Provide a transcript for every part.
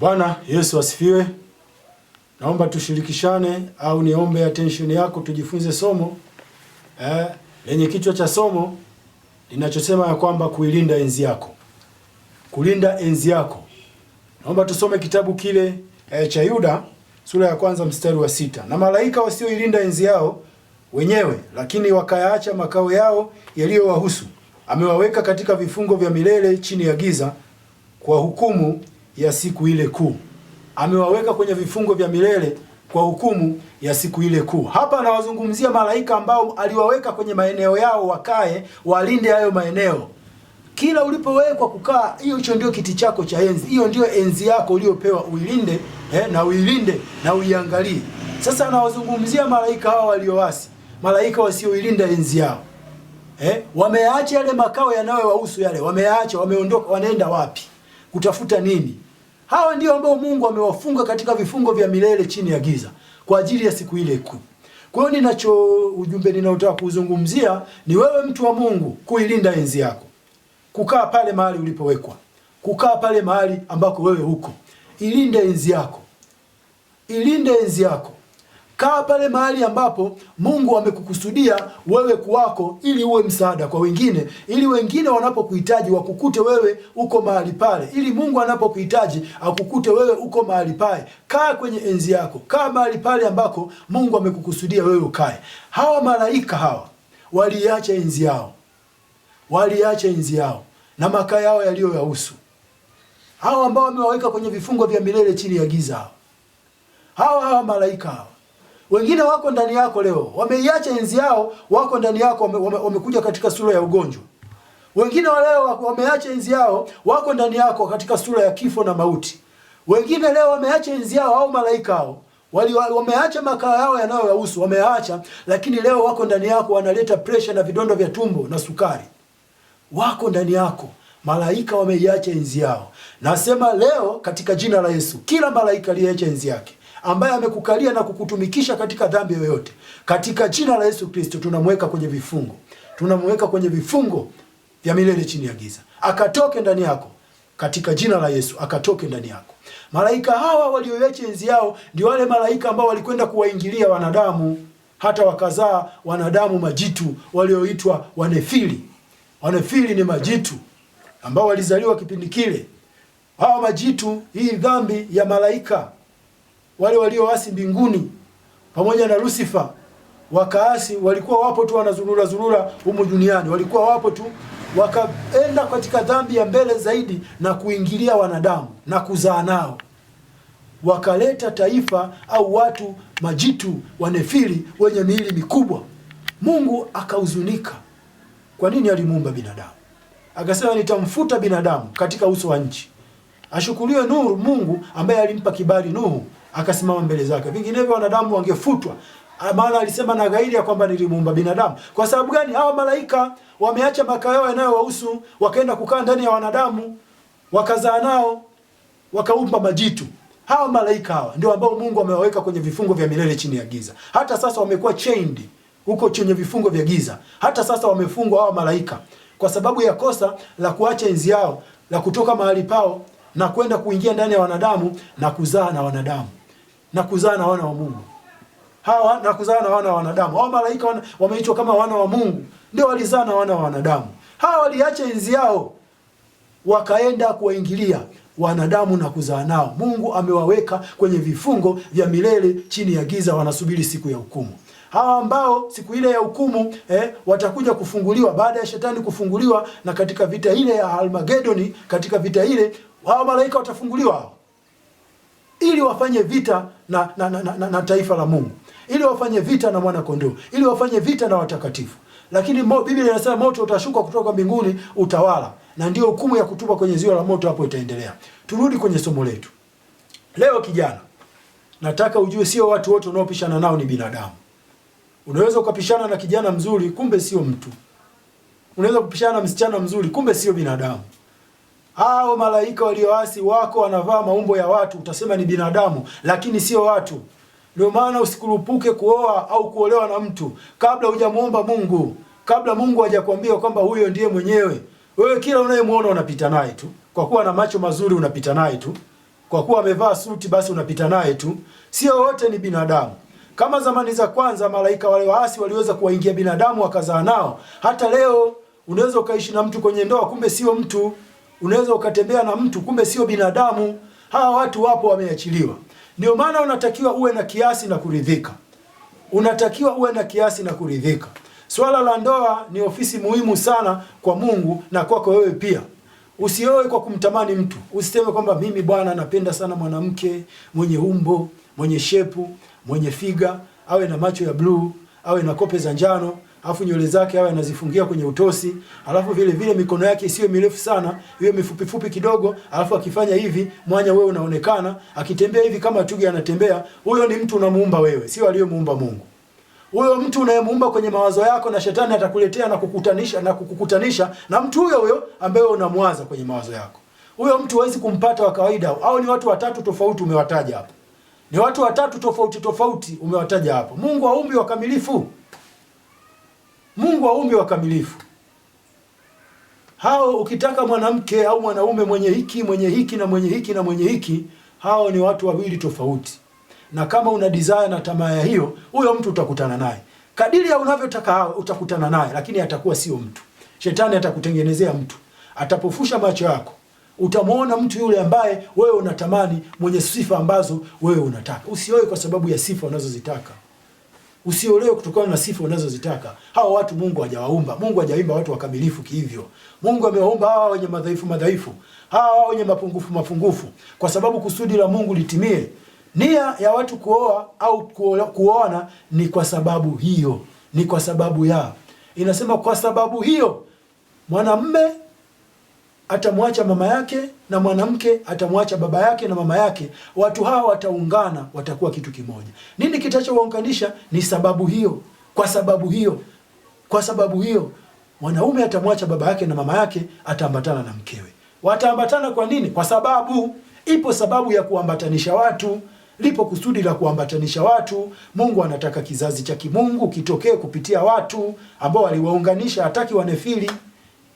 Bwana Yesu asifiwe. Naomba tushirikishane au niombe attention yako tujifunze somo lenye kichwa cha somo linachosema ya kwamba kuilinda enzi yako. Kulinda enzi yako. Naomba tusome kitabu kile cha Yuda sura ya 1 mstari wa 6. Na malaika wasioilinda enzi yao wenyewe, lakini wakayaacha makao yao yaliyowahusu, amewaweka katika vifungo vya milele chini ya giza kwa hukumu ya siku ile kuu. Amewaweka kwenye vifungo vya milele kwa hukumu ya siku ile kuu. Hapa anawazungumzia malaika ambao aliwaweka kwenye maeneo yao wakae, walinde hayo maeneo. Kila ulipowekwa kukaa, hicho ndio kiti chako cha enzi. Hiyo ndio enzi yako uliyopewa uilinde, na uilinde na uiangalie. Sasa anawazungumzia malaika hao walioasi, malaika wasioilinda enzi yao. Wameacha yale makao yanayowahusu yale. Wameacha, wameondoka, wanaenda wapi? Kutafuta nini? Hawa ndio ambao Mungu amewafunga katika vifungo vya milele chini ya giza kwa ajili ya siku ile kuu. Kwa hiyo ujumbe ninaotaka kuzungumzia ni wewe mtu wa Mungu kuilinda enzi yako. Kukaa pale mahali ulipowekwa. Kukaa pale mahali ambako wewe huko. Ilinde enzi yako. Ilinde enzi yako. Kaa pale mahali ambapo Mungu amekukusudia wewe kuwako ili uwe msaada kwa wengine, ili wengine wanapokuhitaji wakukute wewe uko mahali pale, ili Mungu anapokuhitaji akukute wewe uko mahali pale. Kaa kwenye enzi yako. Kaa mahali pale ambako Mungu amekukusudia wewe ukae. Hawa malaika hawa waliacha enzi yao. Waliacha enzi yao na makao yao yaliyoyahusu. Hawa ambao wamewaweka kwenye vifungo vya milele chini ya giza. Hawa malaika hawa. Wengine wako ndani yako leo, wameiacha enzi yao, wako ndani yako, wamekuja katika sura ya ugonjwa. Wengine leo wameacha enzi yao, wako ndani yako katika sura ya kifo na mauti. Wengine leo wameacha enzi yao, au malaika hao wameacha makao yao yanayoyahusu, wameacha, lakini leo wako ndani yako, wanaleta pressure na vidonda vya tumbo na sukari. Wako ndani yako, malaika wameiacha enzi yao. Nasema leo katika jina la Yesu, kila malaika aliyeacha enzi yake, ambaye amekukalia na kukutumikisha katika dhambi yoyote, katika jina la Yesu Kristo tunamweka kwenye vifungo. Tunamweka kwenye vifungo vya milele chini ya giza. Akatoke ndani yako. Katika jina la Yesu akatoke ndani yako. Malaika hawa walioacha enzi yao ndio wale malaika ambao walikwenda kuwaingilia wanadamu, hata wakazaa wanadamu majitu walioitwa wanefili. Wanefili ni majitu ambao walizaliwa kipindi kile. Hawa majitu, hii dhambi ya malaika wale walioasi mbinguni pamoja na Lucifer wakaasi, walikuwa wapo tu wanazurura humu duniani, walikuwa wapo tu, wakaenda katika dhambi ya mbele zaidi na kuingilia wanadamu na kuzaa nao, wakaleta taifa au watu majitu wanefili wenye miili mikubwa. Mungu akahuzunika. Kwa nini alimuumba binadamu? Akasema nitamfuta binadamu katika uso wa nchi. Ashukuriwe Nuhu, Mungu ambaye alimpa kibali Nuhu akasimama mbele zake. Vinginevyo wanadamu wangefutwa. Maana alisema na ghairi ya kwamba nilimuumba binadamu. Kwa sababu gani? Hawa malaika wameacha makao yao yanayowahusu, wakaenda kukaa ndani ya wanadamu, wakazaa nao, wakaumba majitu. Hawa malaika hawa ndio ambao Mungu amewaweka kwenye vifungo vya milele chini ya giza. Hata sasa wamekuwa chained huko kwenye vifungo vya giza. Hata sasa wamefungwa hawa malaika kwa sababu ya kosa la kuacha enzi yao, la kutoka mahali pao na kwenda kuingia ndani ya wanadamu na kuzaa na wanadamu, na kuzaa na wana wa Mungu. Hawa na kuzaa na wana wa wanadamu. Hawa malaika wameitwa kama wana wa Mungu, ndio walizaa na wana wa wanadamu. Hawa waliacha enzi yao, wakaenda kuwaingilia wanadamu na kuzaa nao. Mungu amewaweka kwenye vifungo vya milele chini ya giza, wanasubiri siku ya hukumu. Hawa ambao siku ile ya hukumu watakuja kufunguliwa baada ya shetani kufunguliwa, na katika vita ile ya Armageddon, katika vita ile hawa malaika watafunguliwa hao, ili wafanye vita na taifa la Mungu, ili wafanye vita na mwana kondoo, ili wafanye vita na watakatifu. Lakini Biblia inasema moto utashuka kutoka mbinguni utawala, na ndio hukumu ya kutupa kwenye ziwa la moto hapo itaendelea. Turudi kwenye somo letu. Leo kijana, nataka ujue sio watu wote unaopishana nao ni binadamu. Unaweza ukapishana na kijana mzuri kumbe sio mtu. Unaweza kupishana na msichana mzuri kumbe sio binadamu. Hao malaika walioasi wako wanavaa maumbo ya watu, utasema ni binadamu, lakini sio watu. Ndio maana usikurupuke kuoa au kuolewa na mtu kabla hujamuomba Mungu, kabla Mungu hajakwambia kwamba huyo ndiye mwenyewe. Wewe kila unayemuona unapita naye tu. Kwa kuwa na macho mazuri unapita naye tu. kwa kuwa amevaa suti basi unapita naye tu. Sio wote ni binadamu. Kama zamani za kwanza malaika wale waasi waliweza kuwaingia binadamu wakazaa nao, hata leo unaweza ukaishi na mtu kwenye ndoa kumbe sio mtu. Unaweza ukatembea na mtu kumbe sio binadamu. Hawa watu wapo, wameachiliwa. Ndio maana unatakiwa uwe na kiasi na kuridhika. Unatakiwa uwe na kiasi na kuridhika. Swala la ndoa ni ofisi muhimu sana kwa Mungu na kwako wewe pia. Usioe kwa kumtamani mtu. Usiseme kwamba mimi bwana napenda sana mwanamke mwenye umbo, mwenye shepu, mwenye figa, awe na macho ya blue, awe na kope za njano, alafu nywele zake awe anazifungia kwenye utosi, alafu vile vile mikono yake isiwe mirefu sana, iwe mifupi fupi kidogo, alafu akifanya hivi mwanya wewe unaonekana, akitembea hivi kama twiga anatembea. Huyo ni mtu unamuumba wewe, sio aliyemuumba Mungu. Huyo mtu unayemuumba kwenye mawazo yako, na shetani atakuletea na kukukutanisha na mtu huyo ambaye unamwaza kwenye mawazo yako. Huyo mtu huwezi kumpata wa kawaida. Au ni watu watatu tofauti umewataja hapo. Ni watu watatu tofauti umewataja hapo. Mungu haumbi wakamilifu. Mungu haumbi wakamilifu. Hao ukitaka mwanamke au mwanaume mwenye hiki na mwenye hiki, hao ni watu wawili tofauti. Na kama una desire na tamaa ya hiyo, huyo mtu utakutana naye. Kadiri ya unavyotaka utakutana naye, lakini atakuwa sio mtu. Shetani atakutengenezea mtu. Atapofusha macho yako. Utamuona mtu yule ambaye wewe unatamani, mwenye sifa ambazo wewe unataka. Usioe kwa sababu ya sifa unazozitaka. Usiolewe kutokana na sifa unazozitaka. Hao watu Mungu hajawaumba. Mungu hajaimba watu wakamilifu kihivyo. Mungu amewaumba hawa wenye madhaifu. Hawa wenye mapungufu. Kwa sababu kusudi la Mungu litimie. Nia ya watu kuoa au kuoana ni kwa sababu hiyo. Ni kwa sababu ya. Inasema kwa sababu hiyo mwanamume atamwacha mama yake na mwanamke atamwacha baba yake na mama yake. Watu hawa wataungana, watakuwa kitu kimoja. Nini kitachowaunganisha? Ni sababu hiyo. Kwa sababu hiyo mwanaume atamwacha baba yake na mama yake, ataambatana na mkewe. Wataambatana kwa nini? Kwa sababu ipo sababu ya kuambatanisha watu. Lipo kusudi la kuambatanisha watu. Mungu anataka kizazi cha kimungu kitokee kupitia watu ambao aliwaunganisha. Hataki wanefili,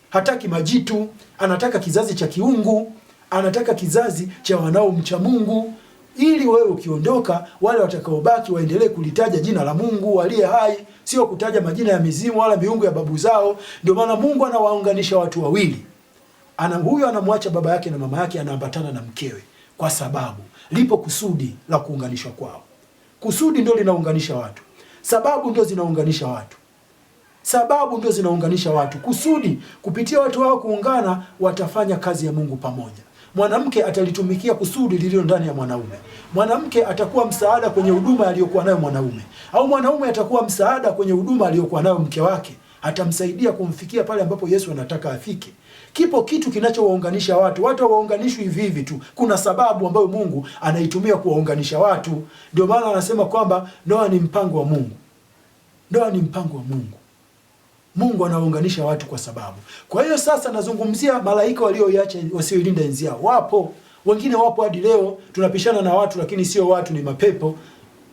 hataki majitu, anataka kizazi cha kiungu, anataka kizazi cha wanaomcha Mungu, ili wewe ukiondoka wale watakaobaki waendelee kulitaja jina la Mungu aliye hai, sio kutaja majina ya mizimu wala miungu ya babu zao. Ndio maana Mungu anawaunganisha watu wawili. Huyo anamwacha baba yake na mama yake, anaambatana na mkewe kwa sababu lipo kusudi la kuunganishwa kwao. Kusudi ndio linaunganisha watu. Sababu ndio zinaunganisha watu. Kusudi kupitia watu wao kuungana watafanya kazi ya Mungu pamoja. Mwanamke atalitumikia kusudi lililo ndani ya mwanaume. Mwanamke atakuwa msaada kwenye huduma aliyokuwa nayo mwanaume. Au mwanaume atakuwa msaada kwenye huduma aliyokuwa nayo mke wake. Atamsaidia kumfikia pale ambapo Yesu anataka afike. Kipo kitu kinachowaunganisha watu. Watu hawaunganishwi hivi hivi tu. Kuna sababu ambayo Mungu anaitumia kuwaunganisha watu. Ndio maana anasema kwamba ndoa ni mpango wa Mungu. Mungu anawaunganisha watu kwa sababu. Kwa hiyo sasa nazungumzia malaika walioiacha wasioilinda enzi yao. Wapo. Wengine wapo hadi leo. Tunapishana na watu lakini sio watu, ni mapepo.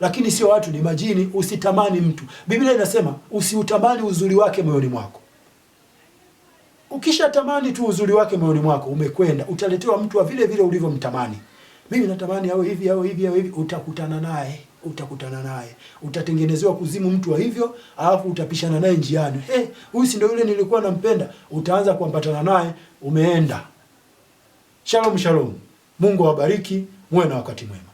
Lakini sio watu, ni majini. Usitamani mtu. Biblia inasema usiutamani uzuri wake moyoni mwako. Ukishatamani tu uzuri wake moyoni mwako, umekwenda. Utaletewa mtu wa vile vile ulivyomtamani. Mimi natamani awe hivi, utakutana naye. Utatengenezewa kuzimu mtu wa hivyo, alafu utapishana naye njiani. Huyu si ndio yule nilikuwa nampenda? Utaanza kuambatana naye, umeenda. Shalom. Mungu awabariki, muwe na wakati mwema.